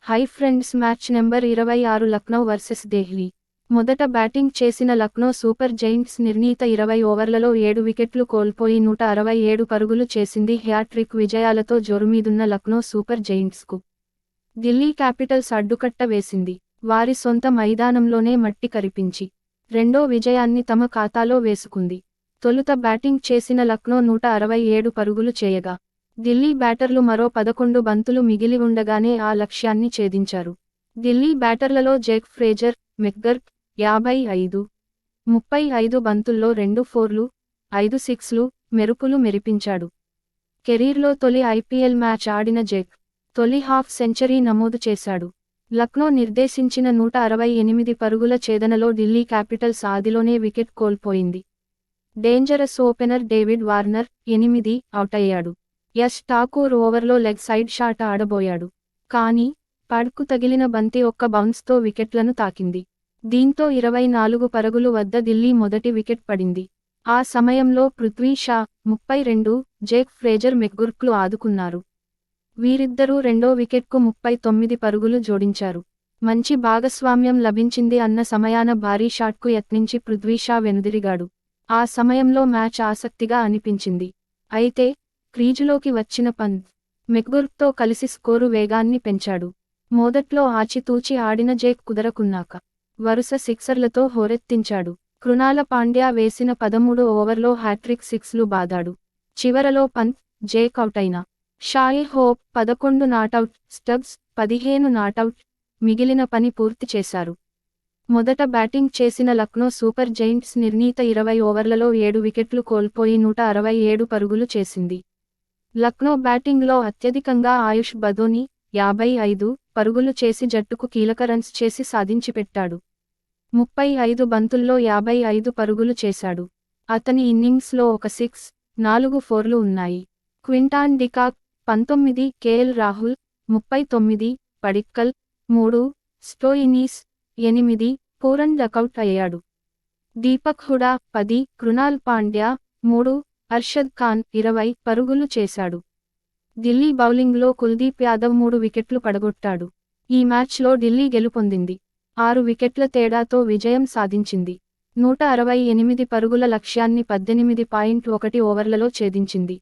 Hi friends match number 26 Lucknow versus Delhi. మొదట batting చేసిన Lucknow super Giants నిర్ణీత 20 ఓవర్లలో 7 వికెట్లు కోల్పోయి 167 పరుగులు చేసింది. హ్యాట్రిక్ విజయాలతో జోరుమీదున్న లక్నో సూపర్ జైంట్స్కు ఢిల్లీ క్యాపిటల్స్ అడ్డుకట్ట వేసింది. వారి సొంత మైదానంలోనే మట్టి కరిపించి రెండో విజయాన్ని తమ ఖాతాలో వేసుకుంది. తొలుత బ్యాటింగ్ చేసిన లక్నో 167 పరుగులు చేయగా ఢిల్లీ బ్యాటర్లు మరో 11 బంతులు మిగిలి ఉండగానే ఆ లక్ష్యాన్ని ఛేదించారు. ఢిల్లీ బ్యాటర్లలో జేక్ ఫ్రేజర్ మెక్గర్క్ 55, 35 బంతుల్లో 2 ఫోర్లు, 5 సిక్స్లు మెరుపులు మెరిపించాడు. కెరీర్లో తొలి ఐపీఎల్ మ్యాచ్ ఆడిన జేక్ తొలి హాఫ్ సెంచరీ నమోదు చేశాడు. లక్నో నిర్దేశించిన 168 పరుగుల ఛేదనలో ఢిల్లీ క్యాపిటల్స్ ఆదిలోనే వికెట్ కోల్పోయింది. డేంజరస్ ఓపెనర్ డేవిడ్ వార్నర్ 8 అవుటయ్యాడు. యష్ ఠాకూర్ ఓవర్లో లెగ్ సైడ్ షాట్ ఆడబోయాడు. కానీ పడ్కు తగిలిన బంతి ఒక్క బౌన్స్తో వికెట్లను తాకింది. దీంతో 24 పరుగులు వద్ద ఢిల్లీ మొదటి వికెట్ పడింది. ఆ సమయంలో పృథ్వీ షా 32, జేక్ ఫ్రేజర్ మెక్గుర్క్లు ఆదుకున్నారు. వీరిద్దరూ రెండో వికెట్కు 39 పరుగులు జోడించారు. మంచి భాగస్వామ్యం లభించింది అన్న సమయాన భారీ షాట్కు యత్నించి పృథ్వీ షా వెనుదిరిగాడు. ఆ సమయంలో మ్యాచ్ ఆసక్తిగా అనిపించింది. అయితే క్రీజులోకి వచ్చిన పంత్ మెక్గుర్క్తో కలిసి స్కోరు వేగాన్ని పెంచాడు. మొదట్లో ఆచితూచి ఆడిన జేక్ కుదరకున్నాక వరుస సిక్సర్లతో హోరెత్తించాడు. కృణాల పాండ్యా వేసిన 13 ఓవర్లో హ్యాట్రిక్ సిక్స్లు బాదాడు. చివరలో పంత్, జేక్ అవుటైన Shai Hope 11 not out, Stubbs 15 not out మిగిలిన పని పూర్తి చేశారు. మొదట బ్యాటింగ్ చేసిన లక్నో సూపర్ జైంట్స్ నిర్ణీత 20 ఓవర్లలో 7 వికెట్లు కోల్పోయి 167 పరుగులు చేసింది. లక్నో బ్యాటింగ్లో అత్యధికంగా ఆయుష్ బదోని 55 పరుగులు చేసి జట్టుకు కీలక రన్స్ చేసి సాధించిపెట్టాడు. 35 బంతుల్లో 55 పరుగులు చేశాడు. అతని ఇన్నింగ్స్లో ఒక సిక్స్, 4 ఫోర్లు ఉన్నాయి. Quinton de Kock 19, KL Rahul 39, Padikkal 3, Stoinis 8 Pooran duck out అయ్యాడు. దీపక్ హుడా 10, కృణాల్ పాండ్యా 3, అర్షద్ ఖాన్ 20 పరుగులు చేశాడు. ఢిల్లీ బౌలింగ్లో కుల్దీప్ యాదవ్ 3 వికెట్లు పడగొట్టాడు. ఈ మ్యాచ్లో ఢిల్లీ గెలుపొందింది. 6 వికెట్ల తేడాతో విజయం సాధించింది. 168 పరుగుల లక్ష్యాన్ని 18.1 ఓవర్లలో ఛేదించింది.